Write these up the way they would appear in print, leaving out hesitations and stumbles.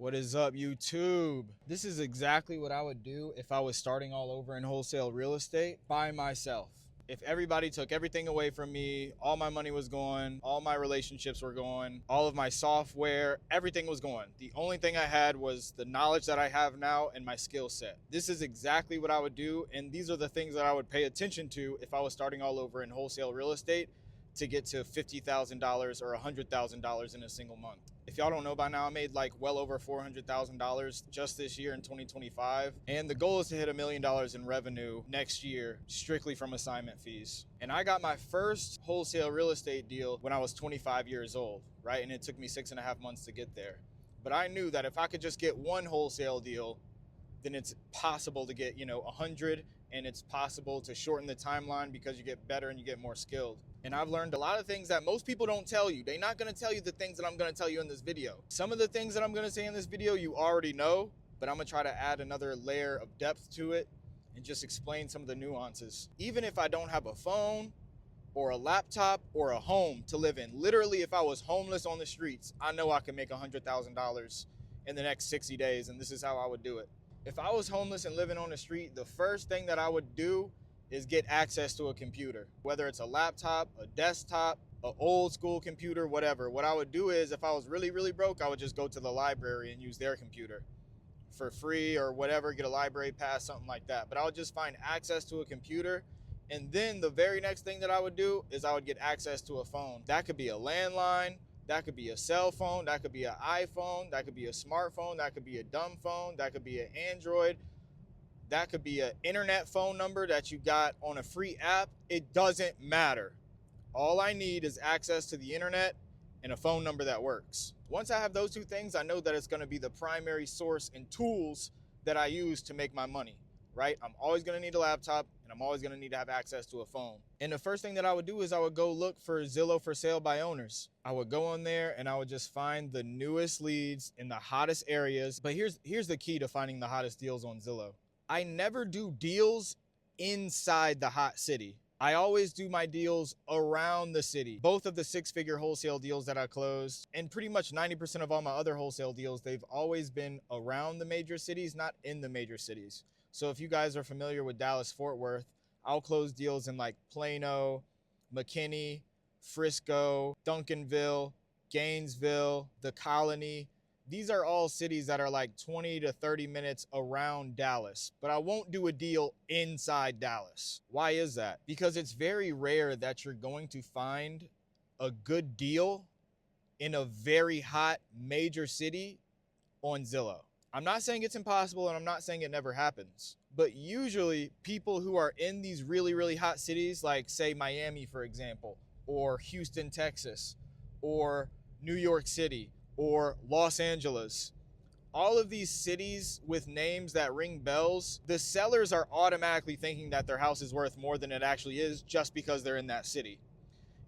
What is up, YouTube? This is exactly what I would do if I was starting all over in wholesale real estate by myself. If everybody took everything away from me, all my money was gone, all my relationships were gone, all of my software, everything was gone. The only thing I had was the knowledge that I have now and my skill set. This is exactly what I would do, and these are the things that I would pay attention to if I was starting all over in wholesale real estate to get to $50,000 or $100,000 in a single month. If y'all don't know by now, I made like well over $400,000 just this year in 2025. And the goal is to hit $1 million in revenue next year, strictly from assignment fees. And I got my first wholesale real estate deal when I was 25 years old, right? And it took me 6.5 months to get there. But I knew that if I could just get one wholesale deal, then it's possible to get, 100, and it's possible to shorten the timeline because you get better and you get more skilled. And I've learned a lot of things that most people don't tell you. They're not gonna tell you the things that I'm gonna tell you in this video. Some of the things that I'm gonna say in this video, you already know, but I'm gonna try to add another layer of depth to it and just explain some of the nuances. Even if I don't have a phone or a laptop or a home to live in, literally if I was homeless on the streets, I know I can make $100,000 in the next 60 days, and this is how I would do it. If I was homeless and living on the street, the first thing that I would do is get access to a computer, whether it's a laptop, a desktop, an old school computer, whatever. What I would do is if I was really, really broke, I would just go to the library and use their computer for free or whatever, get a library pass, something like that. But I would just find access to a computer. And then the very next thing that I would do is I would get access to a phone. That could be a landline, that could be a cell phone, that could be an iPhone, that could be a smartphone, that could be a dumb phone, that could be an Android. That could be an internet phone number that you got on a free app. It doesn't matter. All I need is access to the internet and a phone number that works. Once I have those two things, I know that it's gonna be the primary source and tools that I use to make my money, right? I'm always gonna need a laptop and I'm always gonna need to have access to a phone. And the first thing that I would do is I would go look for Zillow for sale by owners. I would go on there and I would just find the newest leads in the hottest areas. But here's the key to finding the hottest deals on Zillow. I never do deals inside the hot city. I always do my deals around the city. Both of the 6-figure wholesale deals that I closed, and pretty much 90% of all my other wholesale deals, they've always been around the major cities, not in the major cities. So if you guys are familiar with Dallas, Fort Worth, I'll close deals in like Plano, McKinney, Frisco, Duncanville, Gainesville, the Colony. These are all cities that are like 20 to 30 minutes around Dallas, but I won't do a deal inside Dallas. Why is that? Because it's very rare that you're going to find a good deal in a very hot major city on Zillow. I'm not saying it's impossible and I'm not saying it never happens, but usually people who are in these really, really hot cities, like say Miami, for example, or Houston, Texas, or New York City, or Los Angeles, all of these cities with names that ring bells, the sellers are automatically thinking that their house is worth more than it actually is just because they're in that city.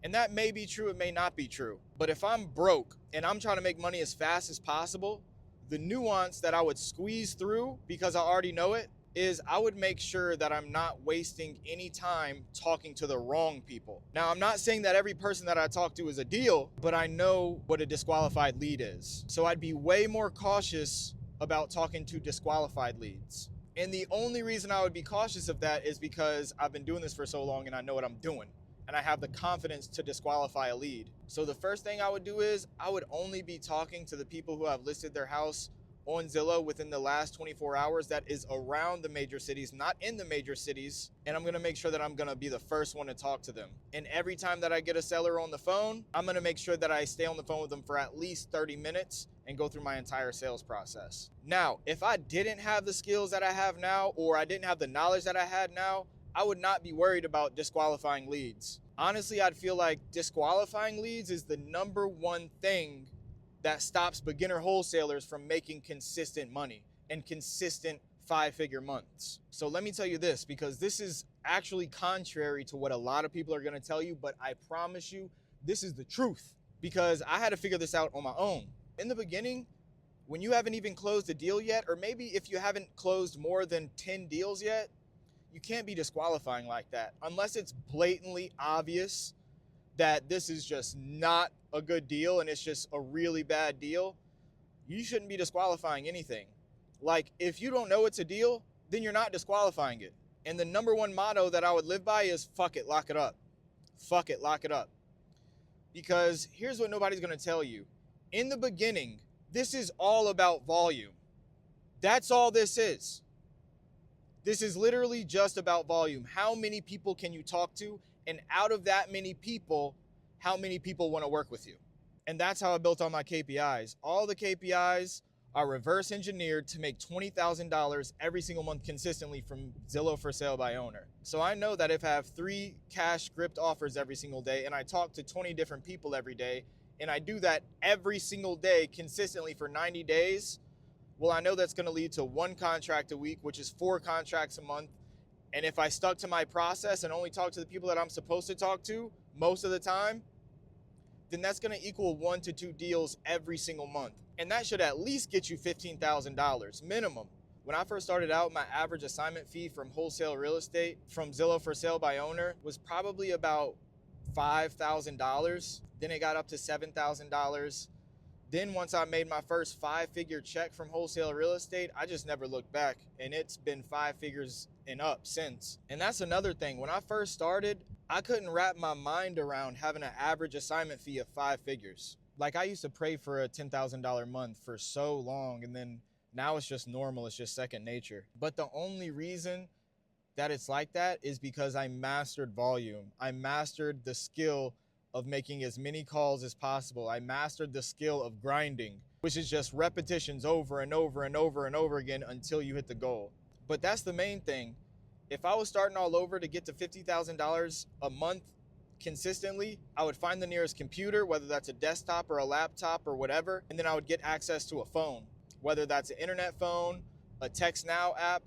And that may be true, it may not be true. But if I'm broke and I'm trying to make money as fast as possible, the nuance that I would squeeze through, because I already know it, is I would make sure that I'm not wasting any time talking to the wrong people. Now, I'm not saying that every person that I talk to is a deal, but I know what a disqualified lead is. So I'd be way more cautious about talking to disqualified leads. And the only reason I would be cautious of that is because I've been doing this for so long and I know what I'm doing. And I have the confidence to disqualify a lead. So the first thing I would do is I would only be talking to the people who have listed their house on Zillow within the last 24 hours that is around the major cities, not in the major cities. And I'm gonna make sure that I'm gonna be the first one to talk to them. And every time that I get a seller on the phone, I'm gonna make sure that I stay on the phone with them for at least 30 minutes and go through my entire sales process. Now, if I didn't have the skills that I have now, or I didn't have the knowledge that I had now, I would not be worried about disqualifying leads. Honestly, I'd feel like disqualifying leads is the number one thing that stops beginner wholesalers from making consistent money and consistent 5-figure months. So let me tell you this, because this is actually contrary to what a lot of people are gonna tell you, but I promise you, this is the truth, because I had to figure this out on my own. In the beginning, when you haven't even closed a deal yet, or maybe if you haven't closed more than 10 deals yet, you can't be disqualifying like that unless it's blatantly obvious that this is just not a good deal and it's just a really bad deal. You shouldn't be disqualifying anything. Like, if you don't know it's a deal, then you're not disqualifying it. And the number one motto that I would live by is fuck it, lock it up. Fuck it, lock it up. Because here's what nobody's going to tell you. In the beginning, this is all about volume. That's all this is. This is literally just about volume. How many people can you talk to? And out of that many people, how many people want to work with you? And that's how I built all my KPIs. All the KPIs are reverse engineered to make $20,000 every single month consistently from Zillow for sale by owner. So I know that if I have 3 cash gripped offers every single day and I talk to 20 different people every day, and I do that every single day consistently for 90 days, well, I know that's going to lead to 1 contract a week, which is 4 contracts a month. And if I stuck to my process and only talk to the people that I'm supposed to talk to most of the time, then that's going to equal 1 to 2 deals every single month. And that should at least get you $15,000 minimum. When I first started out, my average assignment fee from wholesale real estate from Zillow for sale by owner was probably about $5,000. Then it got up to $7,000. Then once I made my first 5-figure check from wholesale real estate, I just never looked back, and it's been 5 figures and up since. And that's another thing. When I first started, I couldn't wrap my mind around having an average assignment fee of 5 figures. Like, I used to pray for a $10,000 month for so long, and then now it's just normal. It's just second nature. But the only reason that it's like that is because I mastered volume. I mastered the skill of making as many calls as possible. I mastered the skill of grinding, which is just repetitions over and over and over and over again until you hit the goal. But that's the main thing. If I was starting all over to get to $50,000 a month consistently, I would find the nearest computer, whether that's a desktop or a laptop or whatever, and then I would get access to a phone, whether that's an internet phone, a Text Now app,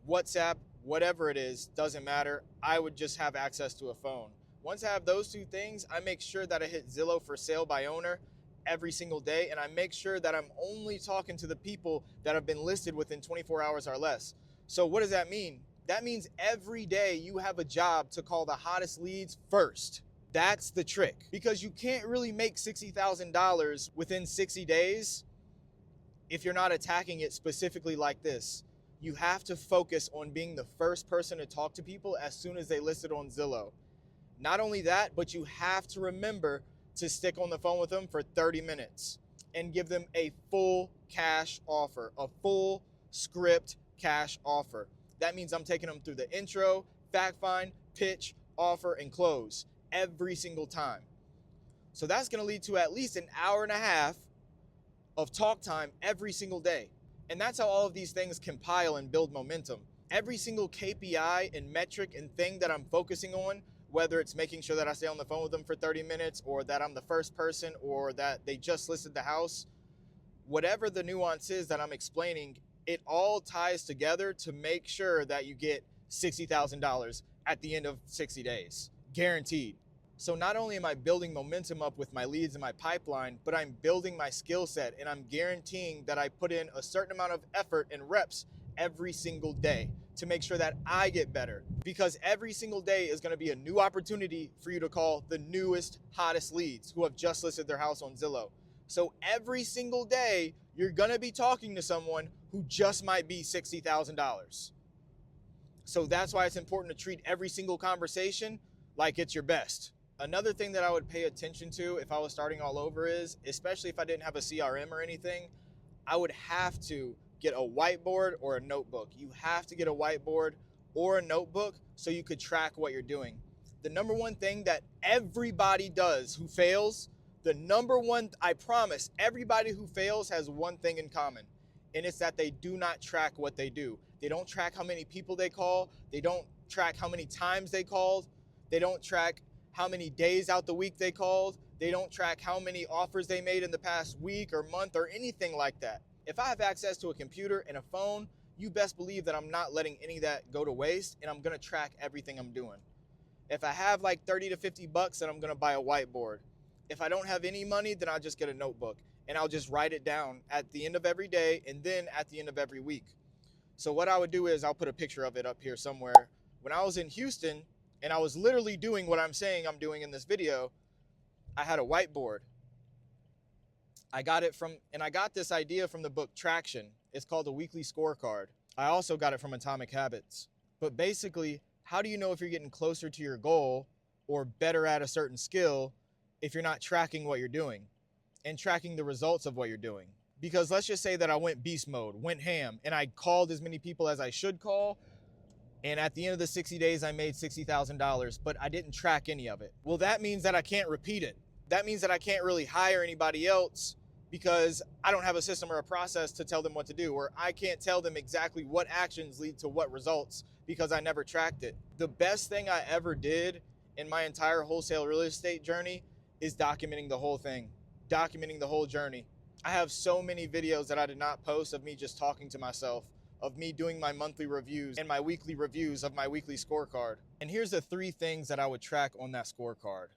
WhatsApp, whatever it is, doesn't matter. I would just have access to a phone. Once I have those 2 things, I make sure that I hit Zillow for sale by owner every single day, and I make sure that I'm only talking to the people that have been listed within 24 hours or less. So what does that mean? That means every day you have a job to call the hottest leads first. That's the trick, because you can't really make $60,000 within 60 days if you're not attacking it specifically like this. You have to focus on being the first person to talk to people as soon as they list it on Zillow. Not only that, but you have to remember to stick on the phone with them for 30 minutes and give them a full cash offer, a full script cash offer. That means I'm taking them through the intro, fact find, pitch, offer, and close every single time. So that's going to lead to at least an hour and a half of talk time every single day. And that's how all of these things compile and build momentum. Every single KPI and metric and thing that I'm focusing on, whether it's making sure that I stay on the phone with them for 30 minutes or that I'm the first person or that they just listed the house, whatever the nuance is that I'm explaining, it all ties together to make sure that you get $60,000 at the end of 60 days, guaranteed. So not only am I building momentum up with my leads and my pipeline, but I'm building my skill set, and I'm guaranteeing that I put in a certain amount of effort and reps every single day to make sure that I get better, because every single day is going to be a new opportunity for you to call the newest, hottest leads who have just listed their house on Zillow. So every single day, you're going to be talking to someone who just might be $60,000. So that's why it's important to treat every single conversation like it's your best. Another thing that I would pay attention to if I was starting all over is, especially if I didn't have a CRM or anything, I would have to get a whiteboard or a notebook. You have to get a whiteboard or a notebook so you could track what you're doing. The number one thing that everybody does who fails, I promise, everybody who fails has one thing in common, and it's that they do not track what they do. They don't track how many people they call. They don't track how many times they called. They don't track how many days out the week they called. They don't track how many offers they made in the past week or month or anything like that. If I have access to a computer and a phone, you best believe that I'm not letting any of that go to waste, and I'm gonna track everything I'm doing. If I have like 30 to 50 bucks, then I'm gonna buy a whiteboard. If I don't have any money, then I'll just get a notebook and I'll just write it down at the end of every day and then at the end of every week. So what I would do is I'll put a picture of it up here somewhere. When I was in Houston and I was literally doing what I'm saying I'm doing in this video, I had a whiteboard. I got this idea from the book Traction. It's called a weekly scorecard. I also got it from Atomic Habits. But basically, how do you know if you're getting closer to your goal or better at a certain skill if you're not tracking what you're doing and tracking the results of what you're doing? Because let's just say that I went beast mode, went ham, and I called as many people as I should call, and at the end of the 60 days, I made $60,000, but I didn't track any of it. Well, that means that I can't repeat it. That means that I can't really hire anybody else because I don't have a system or a process to tell them what to do, or I can't tell them exactly what actions lead to what results because I never tracked it. The best thing I ever did in my entire wholesale real estate journey is documenting the whole thing, documenting the whole journey. I have so many videos that I did not post of me just talking to myself, of me doing my monthly reviews and my weekly reviews of my weekly scorecard. And here's the 3 things that I would track on that scorecard: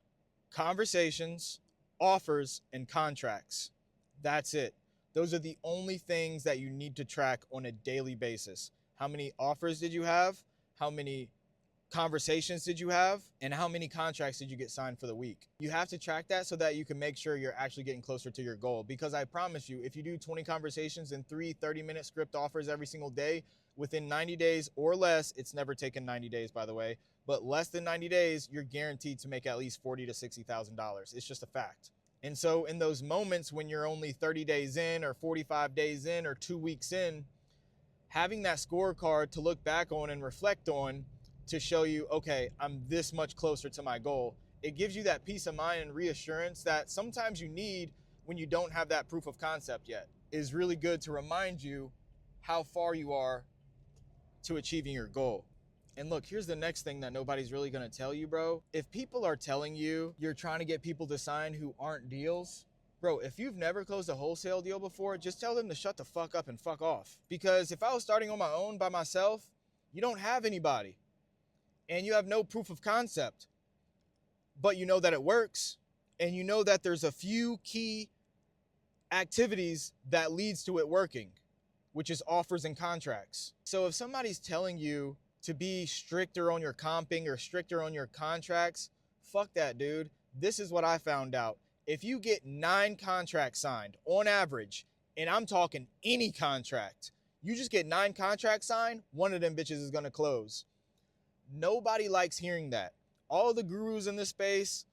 conversations, offers, and contracts. That's it. Those are the only things that you need to track on a daily basis. How many offers did you have? How many conversations did you have? And how many contracts did you get signed for the week? You have to track that so that you can make sure you're actually getting closer to your goal. Because I promise you, if you do 20 conversations and 3 30-minute script offers every single day, within 90 days or less, it's never taken 90 days, by the way, but less than 90 days, you're guaranteed to make at least $40,000 to $60,000. It's just a fact. And so in those moments when you're only 30 days in or 45 days in or 2 weeks in, having that scorecard to look back on and reflect on to show you, okay, I'm this much closer to my goal. It gives you that peace of mind and reassurance that sometimes you need when you don't have that proof of concept yet. It is really good to remind you how far you are to achieving your goal. And look, here's the next thing that nobody's really gonna tell you, bro. If people are telling you you're trying to get people to sign who aren't deals, bro, if you've never closed a wholesale deal before, just tell them to shut the fuck up and fuck off. Because if I was starting on my own by myself, you don't have anybody and you have no proof of concept, but you know that it works and you know that there's a few key activities that leads to it working, which is offers and contracts. So if somebody's telling you to be stricter on your comping or stricter on your contracts, fuck that, dude. This is what I found out. If you get 9 contracts signed on average, and I'm talking any contract, you just get 9 contracts signed, one of them bitches is gonna close. Nobody likes hearing that. All the gurus in this space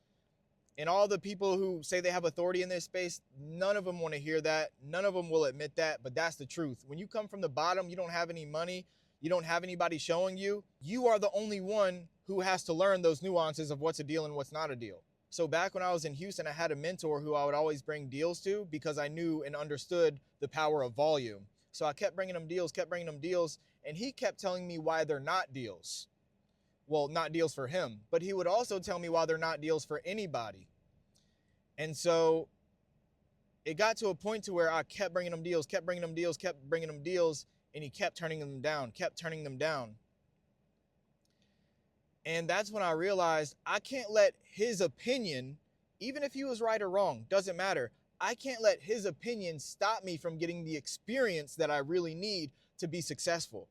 and all the people who say they have authority in this space, none of them want to hear that. None of them will admit that, but that's the truth. When you come from the bottom, you don't have any money, you don't have anybody showing you, you are the only one who has to learn those nuances of what's a deal and what's not a deal. So back when I was in Houston, I had a mentor who I would always bring deals to because I knew and understood the power of volume. So I kept bringing him deals, and he kept telling me why they're not deals. Well, not deals for him, but he would also tell me why they're not deals for anybody. And so it got to a point to where I kept bringing him deals, and he kept turning them down. And that's when I realized I can't let his opinion, even if he was right or wrong, doesn't matter. I can't let his opinion stop me from getting the experience that I really need to be successful.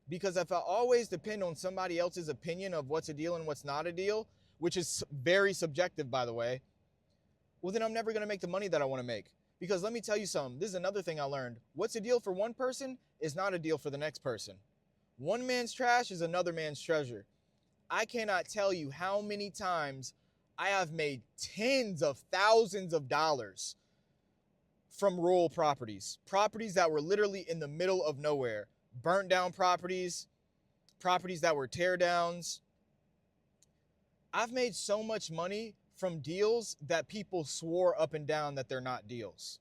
Because if I always depend on somebody else's opinion of what's a deal and what's not a deal, which is very subjective, by the way, well, then I'm never going to make the money that I want to make. Because let me tell you something, this is another thing I learned. What's a deal for one person is not a deal for the next person. One man's trash is another man's treasure. I cannot tell you how many times I have made tens of thousands of dollars from rural properties that were literally in the middle of nowhere, burnt down properties that were tear downs. I've made so much money from deals that people swore up and down that they're not deals.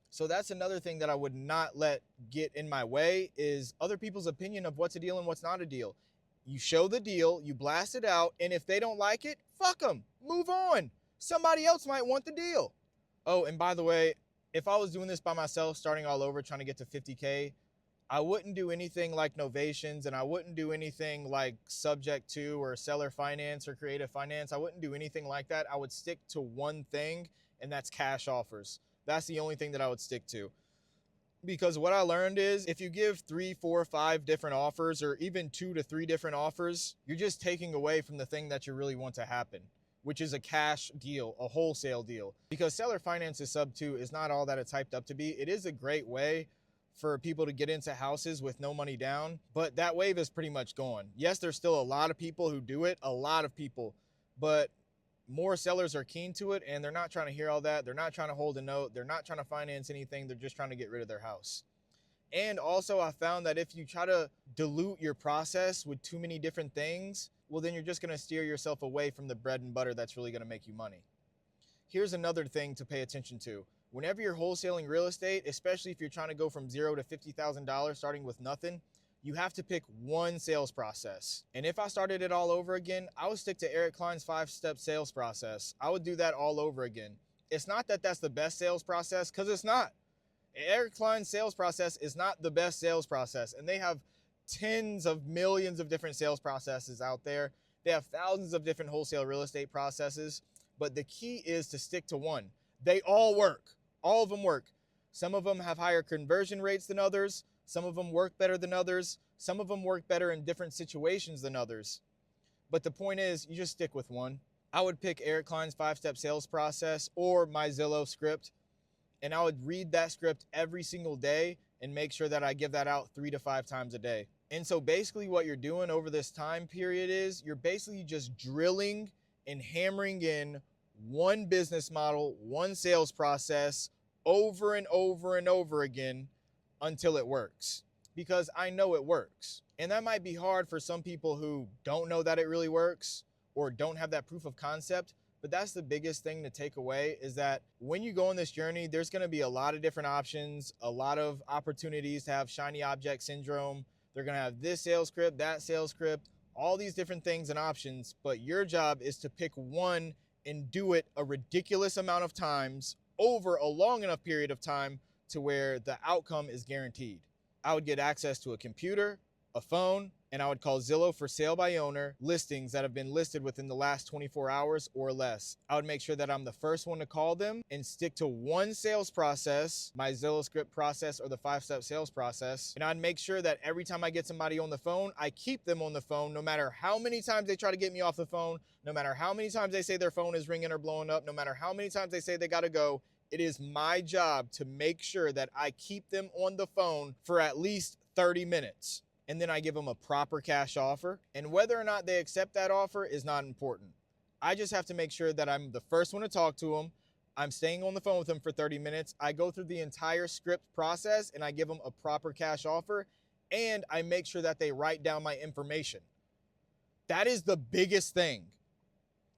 So that's another thing that I would not let get in my way is other people's opinion of what's a deal and what's not a deal. You show the deal, you blast it out, and if they don't like it, fuck them, move on. Somebody else might want the deal. Oh, and by the way, if I was doing this by myself, starting all over, trying to get to 50K, I wouldn't do anything like novations, and I wouldn't do anything like subject to or seller finance or creative finance. I wouldn't do anything like that. I would stick to one thing, and that's cash offers. That's the only thing that I would stick to. Because what I learned is if you give 3, 4, 5 different offers or even 2 to 3 different offers, you're just taking away from the thing that you really want to happen, which is a cash deal, a wholesale deal. Because seller finances sub 2 is not all that it's hyped up to be. It is a great way for people to get into houses with no money down, but that wave is pretty much gone. Yes, there's still a lot of people who do it, a lot of people, but more sellers are keen to it, and they're not trying to hear all that. They're not trying to hold a note. They're not trying to finance anything. They're just trying to get rid of their house. And also, I found that if you try to dilute your process with too many different things, well, then you're just going to steer yourself away from the bread and butter that's really going to make you money. Here's another thing to pay attention to. Whenever you're wholesaling real estate, especially if you're trying to go from $0 to $50,000 starting with nothing, you have to pick one sales process. And if I started it all over again, I would stick to Eric Klein's 5-step sales process. I would do that all over again. It's not that that's the best sales process, because it's not. Eric Klein's sales process is not the best sales process, and they have tens of millions of different sales processes out there. They have thousands of different wholesale real estate processes, but the key is to stick to one. They all work. All of them work. Some of them have higher conversion rates than others. Some of them work better than others. Some of them work better in different situations than others. But the point is, you just stick with one. I would pick Eric Klein's 5-step sales process or my Zillow script, and I would read that script every single day and make sure that I give that out 3 to 5 times a day. And so basically what you're doing over this time period is you're basically just drilling and hammering in one business model, one sales process over and over and over again until it works. Because I know it works. And that might be hard for some people who don't know that it really works or don't have that proof of concept. But that's the biggest thing to take away, is that when you go on this journey, there's going to be a lot of different options, a lot of opportunities to have shiny object syndrome. They're going to have this sales script, that sales script, all these different things and options. But your job is to pick one and do it a ridiculous amount of times over a long enough period of time to where the outcome is guaranteed. I would get access to a computer, a phone, and I would call Zillow for sale by owner listings that have been listed within the last 24 hours or less. I would make sure that I'm the first one to call them and stick to one sales process, my Zillow script process or the 5-step sales process. And I'd make sure that every time I get somebody on the phone, I keep them on the phone no matter how many times they try to get me off the phone, no matter how many times they say their phone is ringing or blowing up, no matter how many times they say they gotta go. It is my job to make sure that I keep them on the phone for at least 30 minutes. And then I give them a proper cash offer. And whether or not they accept that offer is not important. I just have to make sure that I'm the first one to talk to them. I'm staying on the phone with them for 30 minutes. I go through the entire script process and I give them a proper cash offer. And I make sure that they write down my information. That is the biggest thing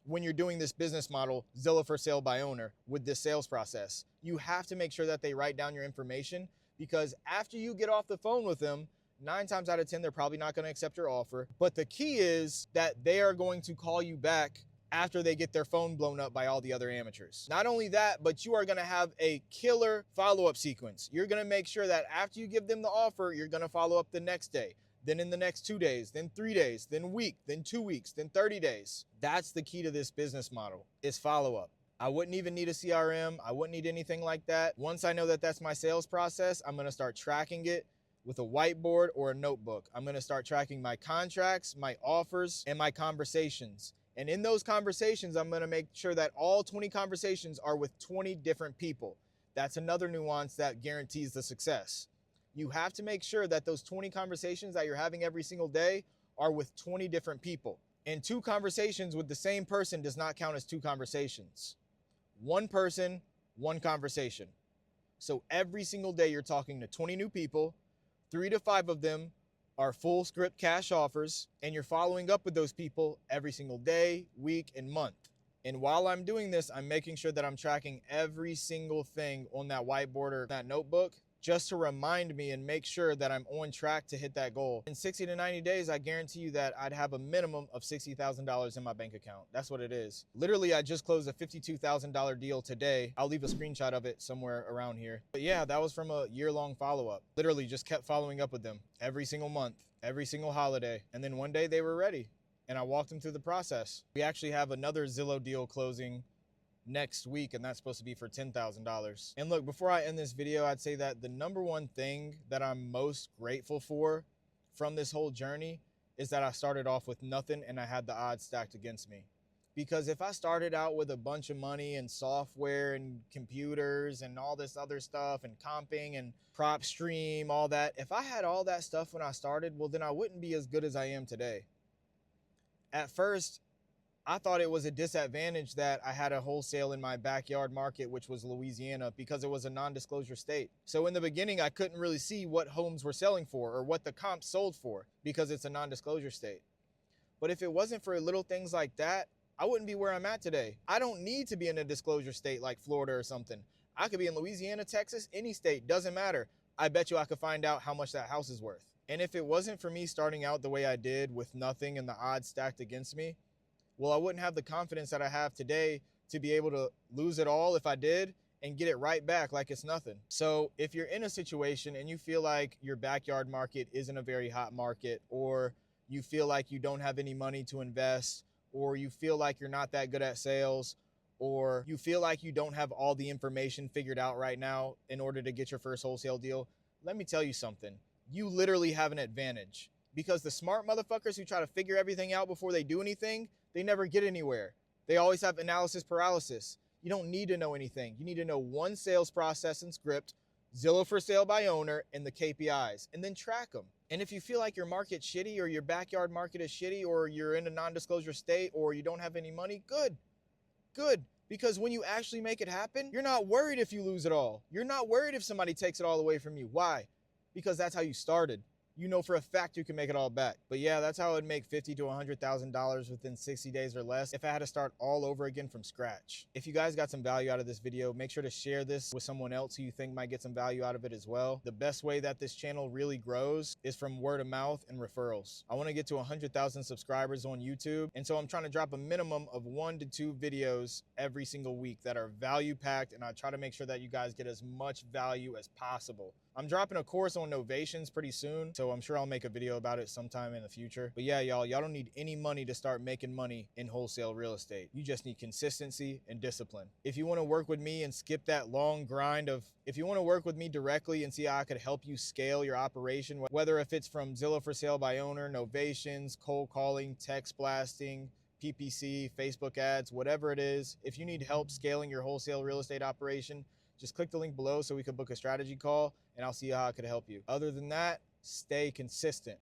when you're doing this business model, Zillow for sale by owner, with this sales process. You have to make sure that they write down your information, because after you get off the phone with them, 9 times out of 10, they're probably not going to accept your offer. But the key is that they are going to call you back after they get their phone blown up by all the other amateurs. Not only that, but you are going to have a killer follow-up sequence. You're going to make sure that after you give them the offer, you're going to follow up the next day, then in the next 2 days, then 3 days, then a week, then 2 weeks, then 30 days. That's the key to this business model, is follow-up. I wouldn't even need a CRM. I wouldn't need anything like that. Once I know that that's my sales process, I'm going to start tracking it with a whiteboard or a notebook. I'm going to start tracking my contracts, my offers, and my conversations. And in those conversations, I'm going to make sure that all 20 conversations are with 20 different people. That's another nuance that guarantees the success. You have to make sure that those 20 conversations that you're having every single day are with 20 different people. And 2 conversations with the same person does not count as 2 conversations. 1 person, 1 conversation. So every single day you're talking to 20 new people. 3 to 5 of them are full script cash offers, and you're following up with those people every single day, week, and month. And while I'm doing this, I'm making sure that I'm tracking every single thing on that whiteboard or that notebook, just to remind me and make sure that I'm on track to hit that goal. In 60 to 90 days, I guarantee you that I'd have a minimum of $60,000 in my bank account. That's what it is. Literally, I just closed a $52,000 deal today. I'll leave a screenshot of it somewhere around here. But yeah, that was from a year-long follow-up. Literally just kept following up with them every single month, every single holiday. And then one day they were ready, and I walked them through the process. We actually have another Zillow deal closing next week, and that's supposed to be for $10,000. And look, before I end this video, I'd say that the number one thing that I'm most grateful for from this whole journey is that I started off with nothing and I had the odds stacked against me. Because if I started out with a bunch of money and software and computers and all this other stuff and comping and prop stream, all that, if I had all that stuff when I started, well, then I wouldn't be as good as I am today. At first, I thought it was a disadvantage that I had a wholesale in my backyard market, which was Louisiana, because it was a non-disclosure state. So in the beginning, I couldn't really see what homes were selling for or what the comps sold for because it's a non-disclosure state. But if it wasn't for little things like that, I wouldn't be where I'm at today. I don't need to be in a disclosure state like Florida or something. I could be in Louisiana, Texas, any state, doesn't matter. I bet you I could find out how much that house is worth. And if it wasn't for me starting out the way I did with nothing and the odds stacked against me, well, I wouldn't have the confidence that I have today to be able to lose it all if I did and get it right back like it's nothing. So if you're in a situation and you feel like your backyard market isn't a very hot market, or you feel like you don't have any money to invest, or you feel like you're not that good at sales, or you feel like you don't have all the information figured out right now in order to get your first wholesale deal, let me tell you something. You literally have an advantage, because the smart motherfuckers who try to figure everything out before they do anything, they never get anywhere. They always have analysis paralysis. You don't need to know anything. You need to know one sales process and script, Zillow for sale by owner, and the KPIs, and then track them. And if you feel like your market's shitty, or your backyard market is shitty, or you're in a non-disclosure state, or you don't have any money, good. Because when you actually make it happen, you're not worried if you lose it all. You're not worried if somebody takes it all away from you. Why? Because that's how you started. You know for a fact you can make it all back. But yeah, that's how I would make $50,000 to $100,000 within 60 days or less if I had to start all over again from scratch. If you guys got some value out of this video, make sure to share this with someone else who you think might get some value out of it as well. The best way that this channel really grows is from word of mouth and referrals. I want to get to 100,000 subscribers on YouTube, and so I'm trying to drop a minimum of 1 to 2 videos every single week that are value packed, and I try to make sure that you guys get as much value as possible. I'm dropping a course on novations pretty soon, so I'm sure I'll make a video about it sometime in the future. But yeah, y'all don't need any money to start making money in wholesale real estate. You just need consistency and discipline. If you want to work with me and skip that long grind if you want to work with me directly and see how I could help you scale your operation, whether if it's from Zillow for sale by owner, novations, cold calling, text blasting, PPC, Facebook ads, whatever it is, if you need help scaling your wholesale real estate operation, just click the link below so we can book a strategy call, and I'll see how I could help you. Other than that, stay consistent.